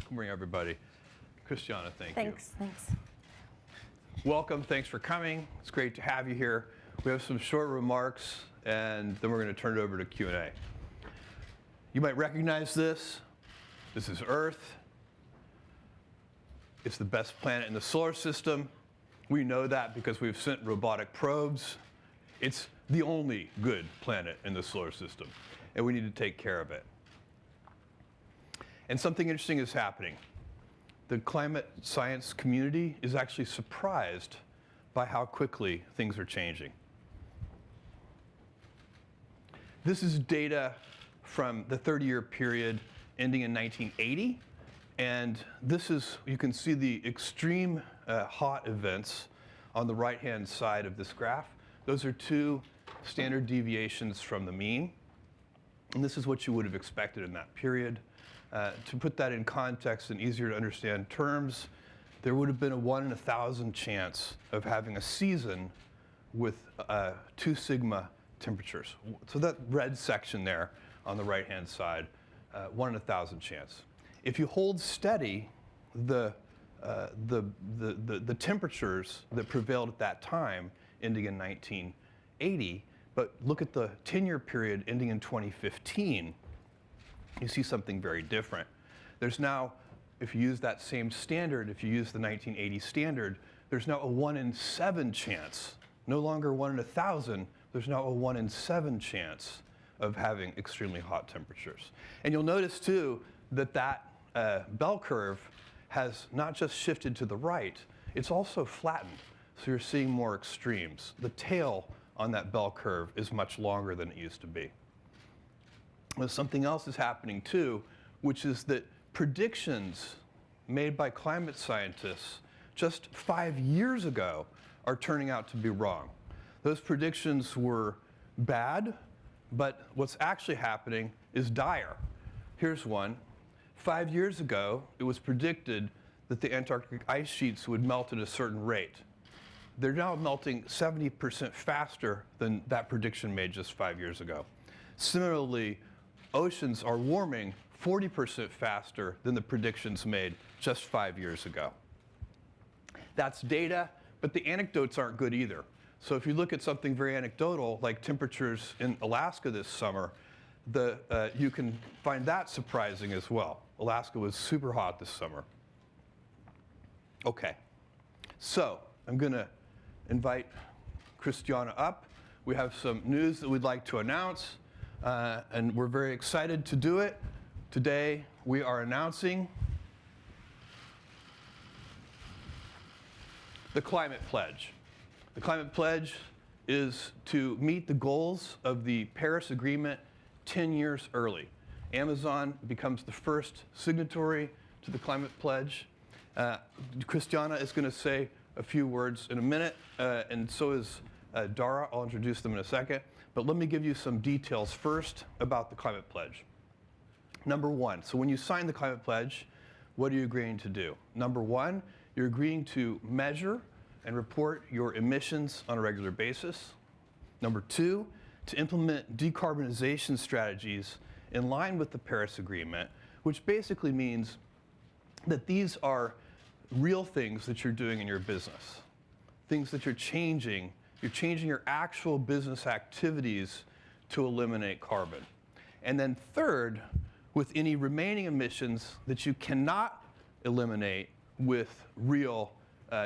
Good morning, everybody. Christiana, thank you. Thanks. Welcome, thanks for coming. It's great to have you here. We have some short remarks, and then we're going to turn it over to Q&A. You might recognize this. This is Earth. It's the best planet in the solar system. We know that because we've sent robotic probes. It's the only good planet in the solar system, and we need to take care of it. And something interesting is happening. The climate science community is actually surprised by how quickly things are changing. This is data from the 30-year period ending in 1980. And this is, you can see the extreme hot events on the right-hand side of this graph. Those are two standard deviations from the mean. And this is what you would have expected in that period. To put that in context and easier to understand terms, there would have been a 1 in 1,000 chance of having a season with 2 sigma temperatures. So that red section there on the right-hand side, 1 in 1,000 chance. If you hold steady the temperatures that prevailed at that time, ending in 1980, but look at the 10-year period ending in 2015, you see something very different. There's now, if you use that same standard, if you use the 1980 standard, there's now a 1 in 7 chance. No longer 1 in 1,000, there's now a 1 in 7 chance of having extremely hot temperatures. And you'll notice too that bell curve has not just shifted to the right, it's also flattened. So you're seeing more extremes. The tail on that bell curve is much longer than it used to be. Well, something else is happening too, which is that predictions made by climate scientists just 5 years ago are turning out to be wrong. Those predictions were bad, but what's actually happening is dire. Here's one. 5 years ago, it was predicted that the Antarctic ice sheets would melt at a certain rate. They're now melting 70% faster than that prediction made just 5 years ago. Similarly, oceans are warming 40% faster than the predictions made just 5 years ago. That's data, but the anecdotes aren't good either. So if you look at something very anecdotal, like temperatures in Alaska this summer, you can find that surprising as well. Alaska was super hot this summer. Okay, so I'm going to invite Christiana up. We have some news that we'd like to announce, and we're very excited to do it. Today, we are announcing the Climate Pledge. The Climate Pledge is to meet the goals of the Paris Agreement 10 years early. Amazon becomes the first signatory to the Climate Pledge. Christiana is going to say a few words in a minute, and so is Dara. I'll introduce them in a second. But let me give you some details first about the Climate Pledge. Number one, so when you sign the Climate Pledge, what are you agreeing to do? Number one, you're agreeing to measure and report your emissions on a regular basis. Number two, to implement decarbonization strategies in line with the Paris Agreement, which basically means that these are real things that you're doing in your business, things that you're changing your actual business activities to eliminate carbon. And then third, with any remaining emissions that you cannot eliminate with real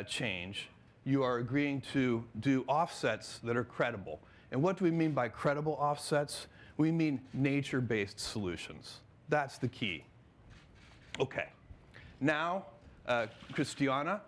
change, you are agreeing to do offsets that are credible. And what do we mean by credible offsets? We mean nature-based solutions. That's the key. Okay. Now, Christiana,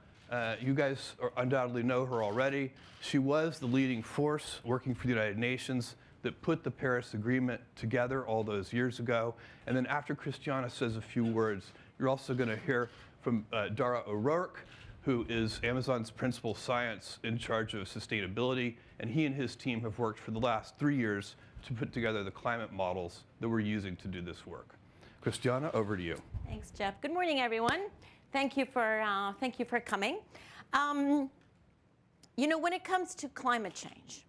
you guys undoubtedly know her already. She was the leading force working for the United Nations that put the Paris Agreement together all those years ago. And then after Christiana says a few words, you're also going to hear from Dara O'Rourke, who is Amazon's principal science in charge of sustainability. And he and his team have worked for the last 3 years to put together the climate models that we're using to do this work. Christiana, over to you. Thanks, Jeff. Good morning, everyone. Thank you for coming. You know, when it comes to climate change,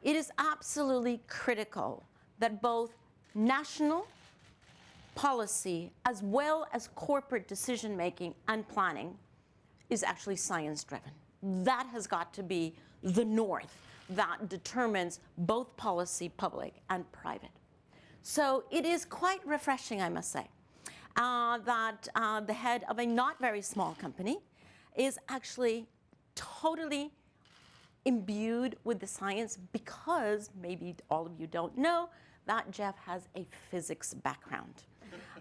it is absolutely critical that both national policy, as well as corporate decision making and planning, is actually science driven. That has got to be the north that determines both policy, public and private. So it is quite refreshing, I must say, that the head of a not very small company is actually totally imbued with the science, because maybe all of you don't know that Jeff has a physics background.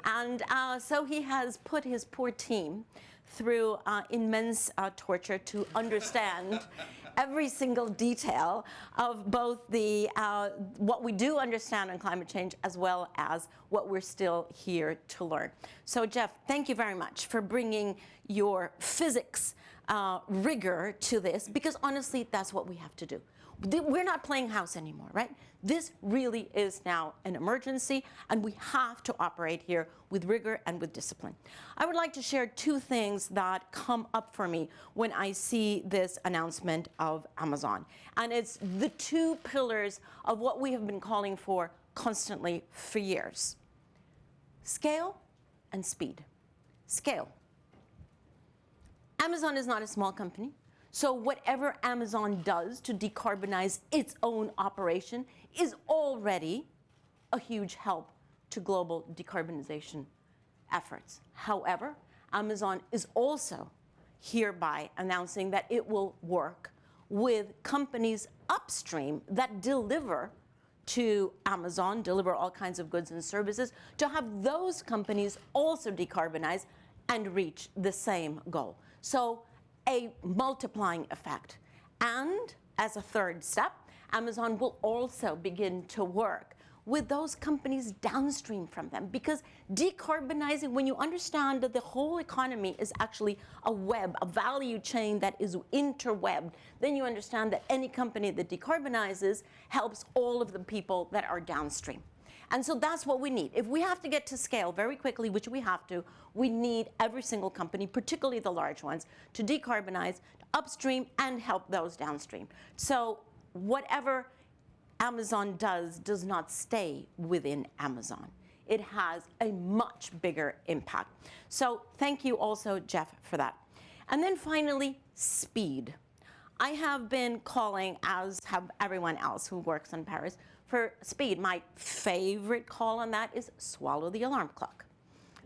And so he has put his poor team through immense torture to understand every single detail of both the what we do understand on climate change, as well as what we're still here to learn. So Jeff, thank you very much for bringing your physics rigor to this, because honestly, that's what we have to do. We're not playing house anymore, right? This really is now an emergency, and we have to operate here with rigor and with discipline. I would like to share two things that come up for me when I see this announcement of Amazon. And it's the two pillars of what we have been calling for constantly for years: scale and speed. Scale. Amazon is not a small company. So whatever Amazon does to decarbonize its own operation is already a huge help to global decarbonization efforts. However, Amazon is also hereby announcing that it will work with companies upstream that deliver to Amazon, deliver all kinds of goods and services, to have those companies also decarbonize and reach the same goal. So a multiplying effect. And as a third step, Amazon will also begin to work with those companies downstream from them, because decarbonizing, when you understand that the whole economy is actually a web, a value chain that is interwebbed, then you understand that any company that decarbonizes helps all of the people that are downstream. And so that's what we need. If we have to get to scale very quickly, which we have to, we need every single company, particularly the large ones, to decarbonize upstream and help those downstream. So whatever Amazon does not stay within Amazon. It has a much bigger impact. So thank you also, Jeff, for that. And then finally, speed. I have been calling, as have everyone else who works in Paris, for speed. My favorite call on that is swallow the alarm clock.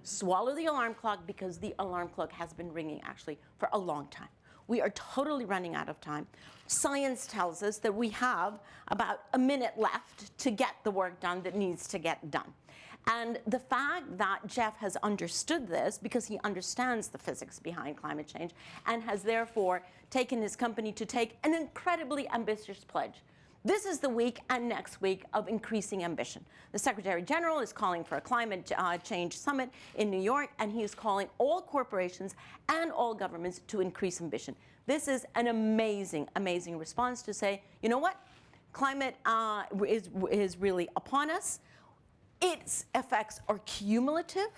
Swallow the alarm clock, because the alarm clock has been ringing actually for a long time. We are totally running out of time. Science tells us that we have about a minute left to get the work done that needs to get done. And the fact that Jeff has understood this, because he understands the physics behind climate change, and has therefore taken his company to take an incredibly ambitious pledge. This is the week and next week of increasing ambition. The Secretary General is calling for a climate change summit in New York, and he is calling all corporations and all governments to increase ambition. This is an amazing, amazing response to say, you know what? Climate is really upon us. Its effects are cumulative.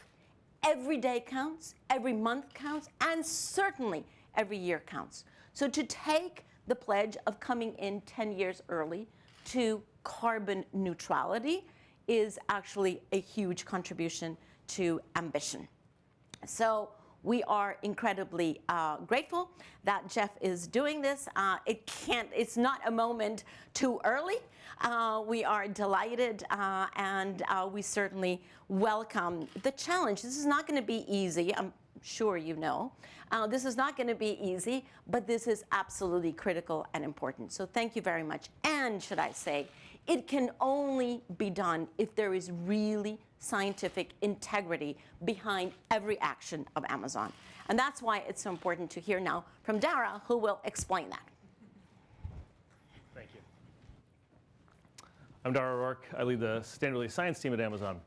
Every day counts, every month counts, and certainly every year counts. So to take the pledge of coming in 10 years early to carbon neutrality is actually a huge contribution to ambition. So we are incredibly grateful that Jeff is doing this. It's not a moment too early. We are delighted, and we certainly welcome the challenge. This is not going to be easy. I'm sure you know. This is not going to be easy, but this is absolutely critical and important. So thank you very much. And should I say, it can only be done if there is really scientific integrity behind every action of Amazon. And that's why it's so important to hear now from Dara, who will explain that. Thank you. I'm Dara O'Rourke. I lead the sustainability science team at Amazon.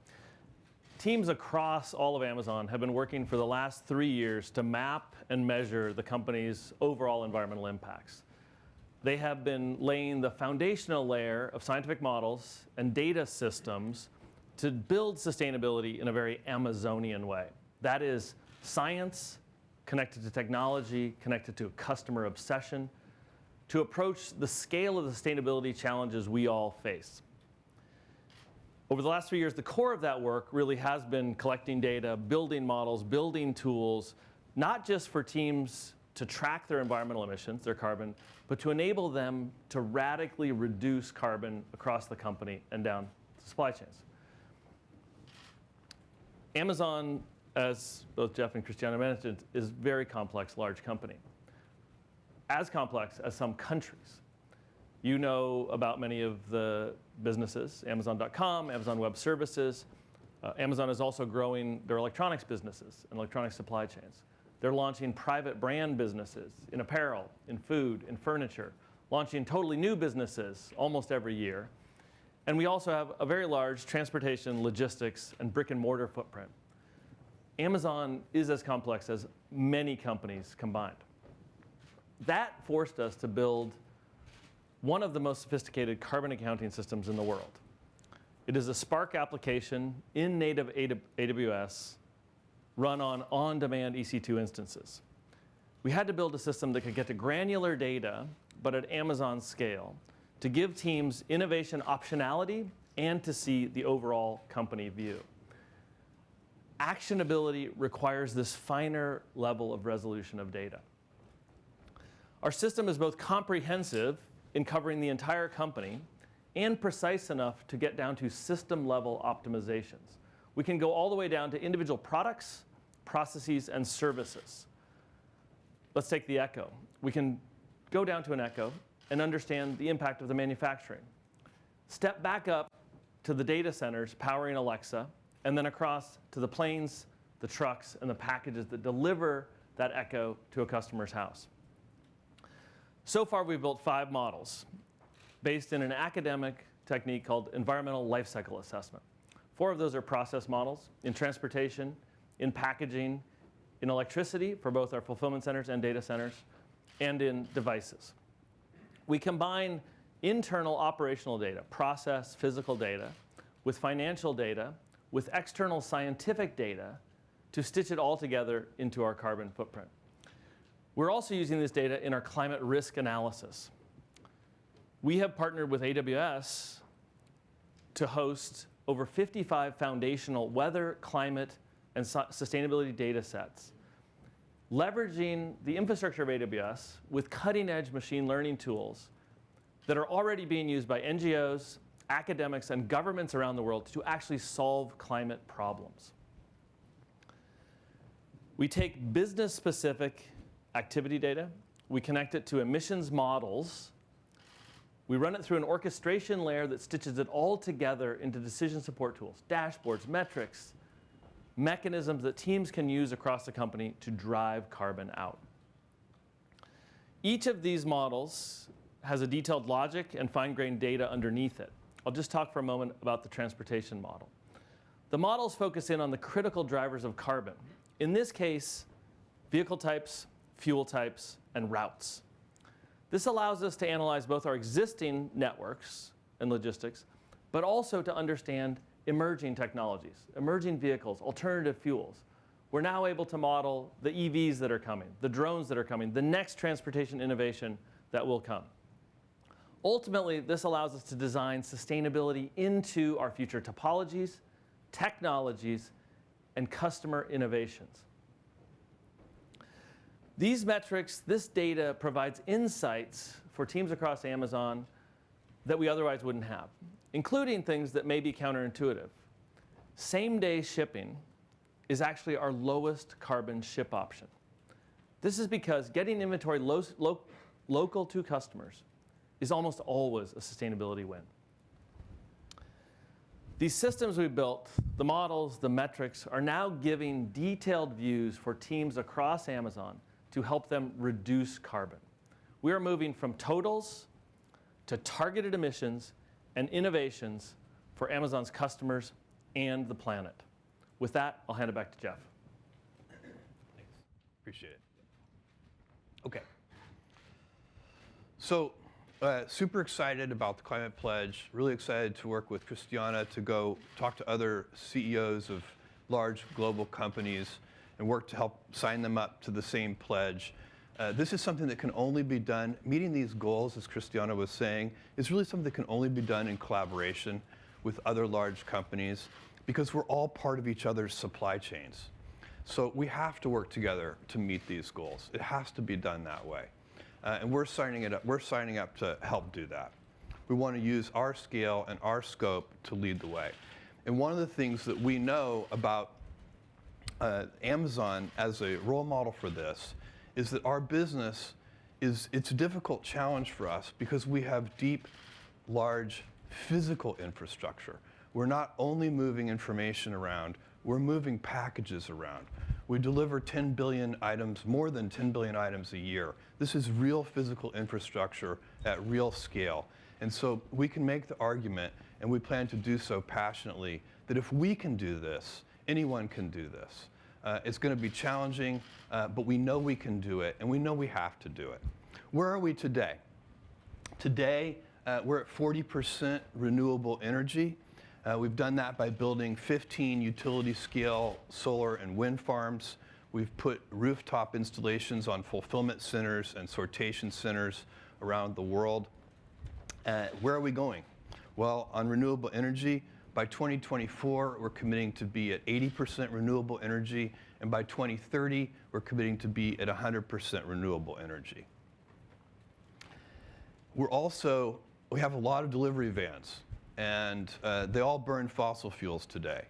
Teams across all of Amazon have been working for the last 3 years to map and measure the company's overall environmental impacts. They have been laying the foundational layer of scientific models and data systems to build sustainability in a very Amazonian way. That is science connected to technology, connected to customer obsession, to approach the scale of the sustainability challenges we all face. Over the last 3 years, the core of that work really has been collecting data, building models, building tools, not just for teams to track their environmental emissions, their carbon, but to enable them to radically reduce carbon across the company and down the supply chains. Amazon, as both Jeff and Christiana mentioned, is a very complex, large company. As complex as some countries. You know about many of the businesses, Amazon.com, Amazon Web Services. Amazon is also growing their electronics businesses and electronic supply chains. They're launching private brand businesses in apparel, in food, in furniture, launching totally new businesses almost every year. And we also have a very large transportation, logistics, and brick and mortar footprint. Amazon is as complex as many companies combined. That forced us to build one of the most sophisticated carbon accounting systems in the world. It is a Spark application in native AWS run on on-demand EC2 instances. We had to build a system that could get to granular data, but at Amazon scale, to give teams innovation optionality and to see the overall company view. Actionability requires this finer level of resolution of data. Our system is both comprehensive in covering the entire company and precise enough to get down to system-level optimizations. We can go all the way down to individual products, processes, and services. Let's take the Echo. We can go down to an Echo and understand the impact of the manufacturing. Step back up to the data centers powering Alexa, and then across to the planes, the trucks, and the packages that deliver that Echo to a customer's house. So far, we've built 5 models based in an academic technique called environmental life cycle assessment. 4 of those are process models in transportation, in packaging, in electricity for both our fulfillment centers and data centers, and in devices. We combine internal operational data, process, physical data, with financial data, with external scientific data to stitch it all together into our carbon footprint. We're also using this data in our climate risk analysis. We have partnered with AWS to host over 55 foundational weather, climate, and sustainability data sets, leveraging the infrastructure of AWS with cutting-edge machine learning tools that are already being used by NGOs, academics, and governments around the world to actually solve climate problems. We take business-specific activity data, we connect it to emissions models, we run it through an orchestration layer that stitches it all together into decision support tools, dashboards, metrics, mechanisms that teams can use across the company to drive carbon out. Each of these models has a detailed logic and fine-grained data underneath it. I'll just talk for a moment about the transportation model. The models focus in on the critical drivers of carbon. In this case, vehicle types, fuel types, and routes. This allows us to analyze both our existing networks and logistics, but also to understand emerging technologies, emerging vehicles, alternative fuels. We're now able to model the EVs that are coming, the drones that are coming, the next transportation innovation that will come. Ultimately, this allows us to design sustainability into our future topologies, technologies, and customer innovations. These metrics, this data provides insights for teams across Amazon that we otherwise wouldn't have, including things that may be counterintuitive. Same-day shipping is actually our lowest carbon ship option. This is because getting inventory local to customers is almost always a sustainability win. These systems we built, the models, the metrics, are now giving detailed views for teams across Amazon to help them reduce carbon. We are moving from totals to targeted emissions and innovations for Amazon's customers and the planet. With that, I'll hand it back to Jeff. Thanks. Appreciate it. Okay. So, super excited about the Climate Pledge. Really excited to work with Christiana to go talk to other CEOs of large global companies and work to help sign them up to the same pledge. This is something that can only be done, meeting these goals, as Christiana was saying, is really something that can only be done in collaboration. with other large companies because we're all part of each other's supply chains. So we have to work together to meet these goals. It has to be done that way. And we're signing up to help do that. We want to use our scale and our scope to lead the way. And one of the things that we know about Amazon as a role model for this is that our business it's a difficult challenge for us because we have deep, large physical infrastructure. We're not only moving information around, we're moving packages around. We deliver 10 billion items, more than 10 billion items a year. This is real physical infrastructure at real scale. And so we can make the argument, and we plan to do so passionately, that if we can do this, anyone can do this. It's going to be challenging, but we know we can do it, and we know we have to do it. Where are we today? Today, we're at 40% renewable energy. We've done that by building 15 utility-scale solar and wind farms. We've put rooftop installations on fulfillment centers and sortation centers around the world. Where are we going? Well, on renewable energy, by 2024, we're committing to be at 80% renewable energy, and by 2030, we're committing to be at 100% renewable energy. We have a lot of delivery vans, and they all burn fossil fuels today.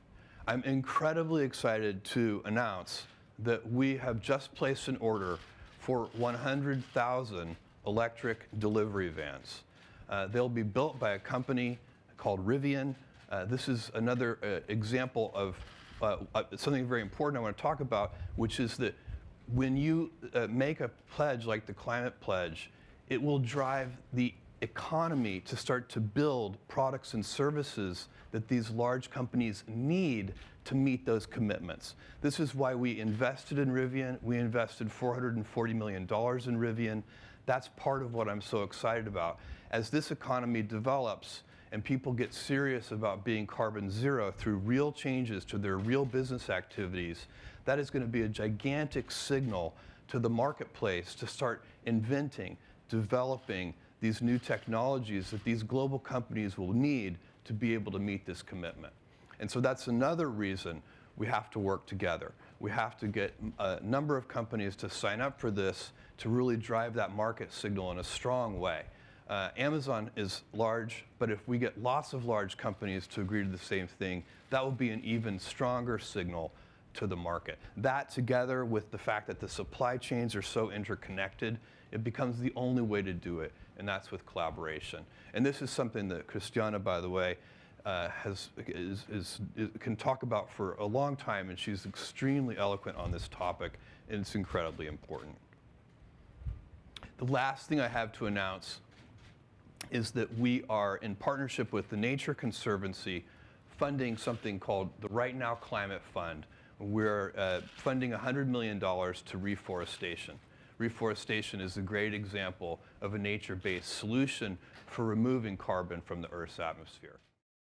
I'm incredibly excited to announce that we have just placed an order for 100,000 electric delivery vans. They'll be built by a company called Rivian. This is another example of something very important I want to talk about, which is that when you make a pledge like the climate pledge, it will drive the economy to start to build products and services that these large companies need to meet those commitments. This is why we invested in Rivian. We invested $440 million in Rivian. That's part of what I'm so excited about. As this economy develops and people get serious about being carbon zero through real changes to their real business activities, that is going to be a gigantic signal to the marketplace to start inventing, developing these new technologies that these global companies will need to be able to meet this commitment. And so that's another reason we have to work together. We have to get a number of companies to sign up for this to really drive that market signal in a strong way. Amazon is large, but if we get lots of large companies to agree to the same thing, that will be an even stronger signal to the market. That, together with the fact that the supply chains are so interconnected, it becomes the only way to do it, and that's with collaboration. And this is something that Christiana, by the way, can talk about for a long time, and she's extremely eloquent on this topic, and it's incredibly important. The last thing I have to announce is that we are in partnership with the Nature Conservancy funding something called the Right Now Climate Fund. We're funding $100 million to reforestation. Reforestation is a great example of a nature-based solution for removing carbon from the Earth's atmosphere.